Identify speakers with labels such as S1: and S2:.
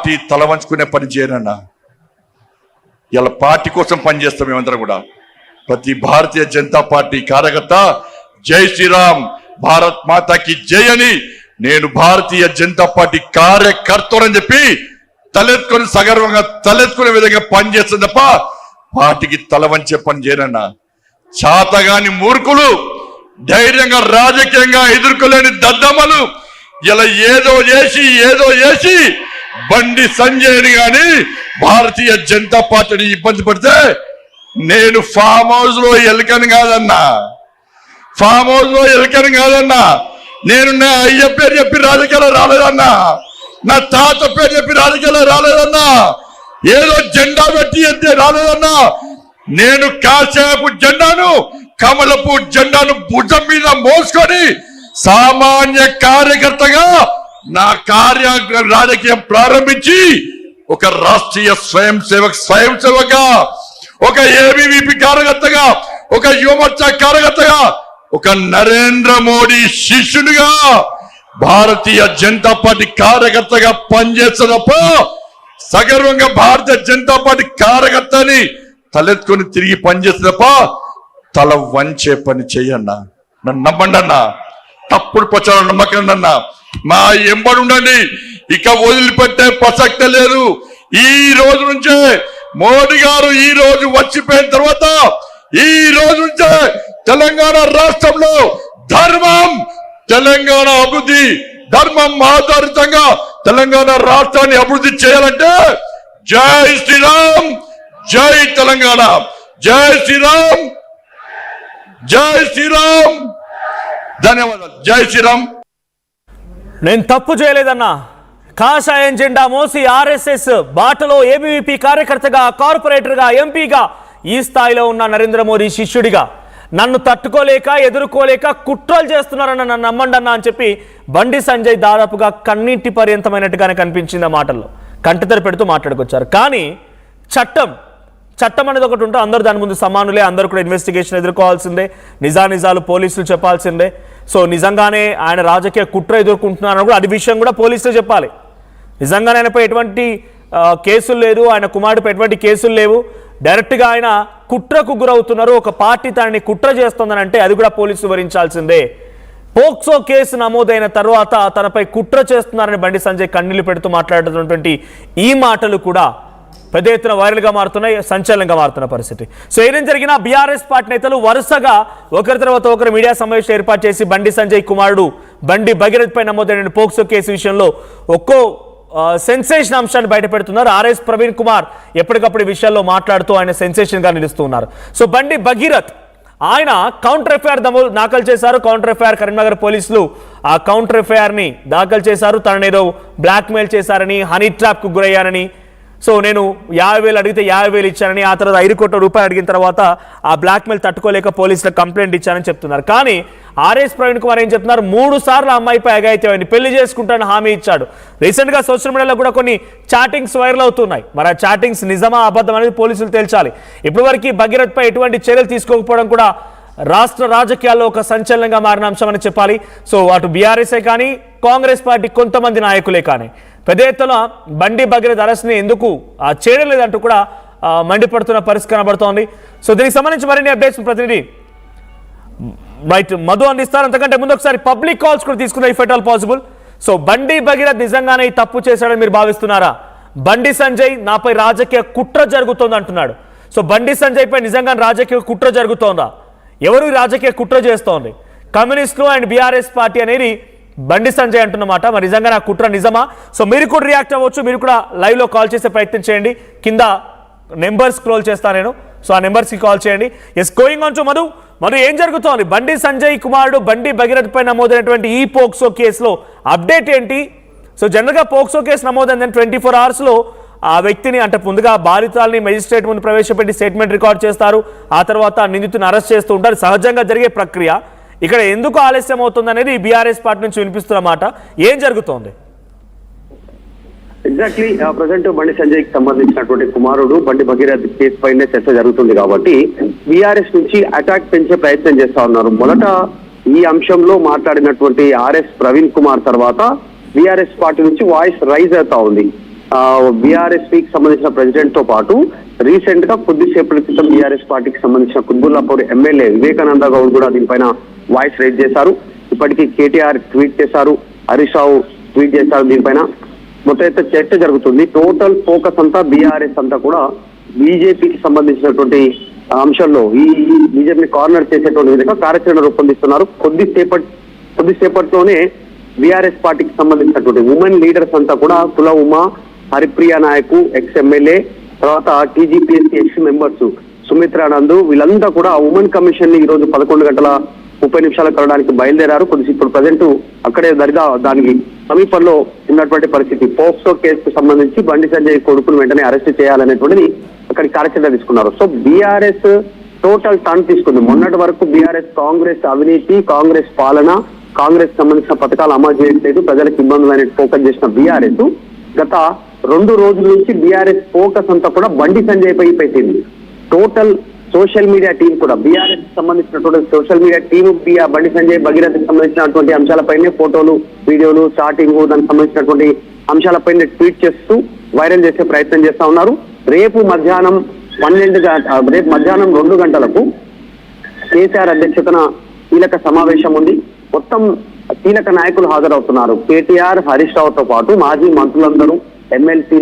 S1: Party తల వంచుకునే పని చేయనన్నా. ఇలా పార్టీ కోసం పనిచేస్తాం మేమందరం కూడా. ప్రతి భారతీయ జనతా పార్టీ కార్యకర్త జై శ్రీరామ్, భారత్ మాతాకి జై అని, నేను భారతీయ జనతా పార్టీ కార్యకర్తలని చెప్పి తలెత్తుకొని సగర్వంగా తలెత్తుకునే విధంగా పనిచేస్తుంది తప్ప పార్టీకి తల వంచే పని చేయనన్నా. చాతగాని మూర్ఖులు, ధైర్యంగా రాజకీయంగా ఎదుర్కోలేని దద్దమ్మలు ఇలా ఏదో చేసి బండి సంజయ్ని గాని భారతీయ జనతా పార్టీని ఇబ్బంది పడితే నేను ఫామ్ హౌస్ లో ఎలకని కాదన్నా, నేను నా అయ్య పేరు చెప్పి రాజకీయాలు రాలేదన్నా, నా తాత పేరు చెప్పి రాజకీయాలు రాలేదన్నా, ఏదో జెండా పెట్టి ఎత్తే రాలేదన్నా. నేను కాసేపు జెండాను, కమలపు జెండాను భుజం మీద మోసుకొని సామాన్య కార్యకర్తగా నా రాజకీయం ప్రారంభించి ఒక రాష్ట్రీయ స్వయం సేవక, ఒక ఏబీవీపీ కార్యకర్తగా, ఒక యువమోర్చా కార్యకర్తగా, ఒక నరేంద్ర మోడీ శిష్యునిగా భారతీయ జనతా పార్టీ కార్యకర్తగా పనిచేస్తదప్ప సగర్వంగా భారతీయ జనతా పార్టీ కార్యకర్తని తలెత్తుకొని తిరిగి పనిచేస్తదప్ప తల వంచే పని చెయ్యన్నా. నన్ను నమ్మండి అన్నా, తప్పుడు ప్రచారం నమ్మకండి అన్నా. మా ఎంబడి ఉండండి, ఇక వదిలిపెట్టే ప్రసక్తే లేదు. ఈ రోజు నుంచే మోడీ గారు ఈ రోజు వచ్చిపోయిన తర్వాత ఈ రోజు నుంచే తెలంగాణ రాష్ట్రంలో తెలంగాణ అభివృద్ధి, ధర్మం ఆధారితంగా తెలంగాణ రాష్ట్రాన్ని అభివృద్ధి చేయాలంటే జై శ్రీరామ్, జై తెలంగాణ, జై శ్రీరామ్, జై శ్రీరామ్. ధన్యవాదాలు. జై శ్రీరామ్.
S2: నేను తప్పు చేయలేదన్నా. కాషాయం జెండా మోసి ఆర్ఎస్ఎస్ బాటలో ఏబీవీపీ కార్యకర్తగా, కార్పొరేటర్గా, ఎంపీగా ఈ స్థాయిలో ఉన్న నరేంద్ర మోడీ శిష్యుడిగా నన్ను తట్టుకోలేక, ఎదుర్కోలేక కుట్రలు చేస్తున్నారన్న నన్ను నమ్మండన్నా అని చెప్పి బండి సంజయ్ దాదాపుగా కన్నీటి పర్యంతమైనట్టుగానే కనిపించింది. ఆ మాటల్లో కంటితడి పెడుతూ మాట్లాడుకొచ్చారు. కానీ చట్టం అనేది ఒకటి ఉంటే అందరూ దాని ముందు సమానులే, అందరూ కూడా ఇన్వెస్టిగేషన్ ఎదుర్కోవాల్సిందే, నిజాలు పోలీసులు చెప్పాల్సిందే. సో నిజంగానే ఆయన రాజకీయ కుట్ర ఎదుర్కొంటున్నారని కూడా అది విషయం కూడా పోలీసులు చెప్పాలి. నిజంగానే ఆయనపై ఎటువంటి కేసులు లేదు, ఆయన కుమారుడిపై ఎటువంటి కేసులు లేవు, డైరెక్ట్గా ఆయన కుట్రకు గురవుతున్నారు, ఒక పార్టీ తనని కుట్ర చేస్తుందని అంటే అది కూడా పోలీసులు వివరించాల్సిందే. పోక్సో కేసు నమోదైన తర్వాత తనపై కుట్ర చేస్తున్నారని బండి సంజయ్ కన్నీళ్లు పెడుతూ మాట్లాడుతున్నటువంటి ఈ మాటలు కూడా పెద్ద ఎత్తున వైరల్గా మారుతున్నాయి, సంచలనంగా మారుతున్న పరిస్థితి. సో ఏదైనా జరిగినా బీఆర్ఎస్ పార్టీ నేతలు వరుసగా ఒకరి తర్వాత ఒకరు మీడియా సమావేశం ఏర్పాటు చేసి బండి సంజయ్ కుమారుడు బండి భగీరథ్ పై నమోదైన పోక్సో కేసు విషయంలో ఒక్కో సెన్సేషన్ అంశాన్ని బయటపెడుతున్నారు. ఆర్ఎస్ ప్రవీణ్ కుమార్ ఎప్పటికప్పుడు ఈ విషయాల్లో మాట్లాడుతూ ఆయన సెన్సేషన్ గా నిలుస్తున్నారు. సో బండి భగీరథ్ ఆయన కౌంటర్ ఎఫ్ఐఆర్ దాఖలు చేశారు. కౌంటర్ ఎఫ్ఐఆర్ కరీంనగర్ పోలీసులు ఆ కౌంటర్ ఎఫ్ఐఆర్ ని దాఖలు చేశారు. తననేదో బ్లాక్మెయిల్ చేశారని, హనీ ట్రాప్ కు గురయ్యారని, సో నేను 50,000 అడిగితే 50,000 ఇచ్చానని, ఆ తర్వాత 5 కోట్ల రూపాయలు అడిగిన తర్వాత ఆ బ్లాక్మెయిల్ తట్టుకోలేక పోలీసులకు కంప్లైంట్ ఇచ్చానని చెప్తున్నారు. కానీ ఆర్ఎస్ ప్రవీణ్ కుమార్ ఏం చెప్తున్నారు, 3 సార్లు అమ్మాయిపై అఘాయిత్యాన్ని పెళ్లి చేసుకుంటానని హామీ ఇచ్చాడు. రీసెంట్గా సోషల్ మీడియాలో కూడా కొన్ని చాటింగ్స్ వైరల్ అవుతున్నాయి. మరి ఆ చాటింగ్స్ నిజమా అబద్ధం అనేది పోలీసులు తేల్చాలి. ఇప్పటివరకు భగీరథ్ పై ఎటువంటి చర్యలు తీసుకోకపోవడం కూడా రాష్ట్ర రాజకీయాల్లో ఒక సంచలనంగా మారిన అంశం అని చెప్పాలి. సో అటు బీఆర్ఎస్ఏ కానీ, కాంగ్రెస్ పార్టీ కొంతమంది నాయకులే కానీ పెద్ద ఎత్తున బండి భగీరథ్ అరెస్ట్ని ఎందుకు చేయలేదంటూ కూడా మండిపడుతున్న పరిస్థితి కనబడుతోంది. సో దీనికి సంబంధించి మరిన్ని అప్డేట్స్ ప్రతినిధి మధు అందిస్తారు. అంతకంటే ముందు ఒకసారి పబ్లిక్ కాల్స్ కూడా తీసుకుందాం if at all possible. So బండి భగీరథ్ నిజంగానే ఈ తప్పు చేశాడని మీరు భావిస్తున్నారా? బండి సంజయ్ నాపై రాజకీయ కుట్ర జరుగుతోంది అంటున్నాడు. సో బండి సంజయ్ పై నిజంగా రాజకీయ కుట్ర జరుగుతోందా? ఎవరు రాజకీయ కుట్ర చేస్తోంది? కమ్యూనిస్టులు అండ్ బీఆర్ఎస్ పార్టీ అనేది బండి సంజయ్ అంటున్నమాట. మరి నిజంగా నా కుట్ర నిజమా? సో మీరు కూడా రియాక్ట్ అవ్వచ్చు, మీరు కూడా లైవ్ లో కాల్ చేసే ప్రయత్నం చేయండి. కింద నెంబర్ స్క్రోల్ చేస్తాను నేను, సో ఆ నెంబర్స్కి కాల్ చేయండి. As going on to Madhu ఏం జరుగుతోంది? బండి సంజయ్ కుమారుడు బండి భగీరథ్ పై నమోదైనటువంటి ఈ పోక్సో కేసులో అప్డేట్ ఏంటి? సో జనరల్గా పోక్సో కేసు నమోదైందని 24 hours ఆ వ్యక్తిని అంటే ముందుగా బాధితుల్ని మెజిస్ట్రేట్ ముందు ప్రవేశపెట్టి స్టేట్మెంట్ రికార్డ్ చేస్తారు. ఆ తర్వాత నిందితుని అరెస్ట్ చేస్తూ ఉంటారు. సహజంగా జరిగే ప్రక్రియ. ఇక్కడ ఎందుకు ఆలస్యం అవుతుంది అనేది బీఆర్ఎస్ పార్టీ నుంచి వినిపిస్తున్నమాట. ఏం జరుగుతోంది?
S3: ఎగ్జాక్ట్లీ ప్రజెంట్ బండి సంజయ్ కి సంబంధించినటువంటి కుమారుడు బండి భగీరథ్ కేసు పైనే చర్చ జరుగుతుంది కాబట్టి బీఆర్ఎస్ నుంచి అటాక్ పెంచే ప్రయత్నం చేస్తా ఉన్నారు. మొదట ఈ అంశంలో మాట్లాడినటువంటి ఆర్ఎస్ ప్రవీణ్ కుమార్ తర్వాత బీఆర్ఎస్ పార్టీ నుంచి వాయిస్ రైజ్ అవుతా ఉంది. బీఆర్ఎస్ కి సంబంధించిన ప్రెసిడెంట్ తో పాటు రీసెంట్ గా కొద్దిసేపటి క్రితం బీఆర్ఎస్ పార్టీకి సంబంధించిన కుత్బుల్లాపూర్ ఎమ్మెల్యే వివేకానంద గౌడ్ కూడా దీనిపైన వాయిస్ రైజ్ చేశారు. ఇప్పటికీ కేటీఆర్ ట్వీట్ చేశారు, హరీష్ రావు ట్వీట్ చేశారు. దీనిపైన మొత్తం అయితే చర్చ జరుగుతుంది. టోటల్ ఫోకస్ అంతా బీఆర్ఎస్ అంతా కూడా బీజేపీకి సంబంధించినటువంటి అంశంలో ఈ బీజేపీని కార్నర్ చేసేటువంటి విధంగా కార్యాచరణ రూపొందిస్తున్నారు. కొద్దిసేపట్లోనే బీఆర్ఎస్ పార్టీకి సంబంధించినటువంటి ఉమెన్ లీడర్స్ అంతా కూడా కుల ఉమా, హరిప్రియ నాయకు ఎక్స్ ఎమ్మెల్యే, తర్వాత టీజీపీఎస్సీ ఎక్స్ మెంబర్స్ సుమిత్రానంద్, వీళ్ళంతా కూడా ఉమెన్ కమిషన్ ని ఈ రోజు 11:30 కలవడానికి బయలుదేరారు. ఇప్పుడు ప్రజెంట్ అక్కడే దరిగా దానికి సమీపంలో ఉన్నటువంటి పరిస్థితి. పోక్సో కేసుకు సంబంధించి బండి సంజయ్ కొడుకును వెంటనే అరెస్ట్ చేయాలనేటువంటిది అక్కడికి కార్యాచరణ తీసుకున్నారు. సో బీఆర్ఎస్ టోటల్ టర్న్ తీసుకుంది. మొన్నటి వరకు బీఆర్ఎస్ కాంగ్రెస్ అవినీతి, కాంగ్రెస్ పాలన, కాంగ్రెస్ సంబంధించిన పథకాలు అమలు చేయట్లేదు, ప్రజలకు ఇబ్బందులు అనేది ఫోకస్ చేసిన బీఆర్ఎస్ గత 2 రోజుల నుంచి బీఆర్ఎస్ ఫోకస్ అంతా కూడా బండి సంజయ్ పై పెట్టింది. టోటల్ సోషల్ మీడియా టీం కూడా బీఆర్ఎస్ సంబంధించినటువంటి social media team Bandi Sanjay భగీరథకి సంబంధించినటువంటి అంశాలపైనే ఫోటోలు, వీడియోలు, చాటింగ్, దానికి సంబంధించినటువంటి అంశాలపైన ట్వీట్ చేస్తూ వైరల్ చేసే ప్రయత్నం చేస్తా ఉన్నారు. రేపు మధ్యాహ్నం 2 గంటలకు కేసీఆర్ అధ్యక్షతన కీలక సమావేశం ఉంది. మొత్తం కీలక నాయకులు హాజరవుతున్నారు. కేటీఆర్, హరీష్ రావుతో పాటు మాజీ మంత్రులందరూ, ఎమ్మెల్సీ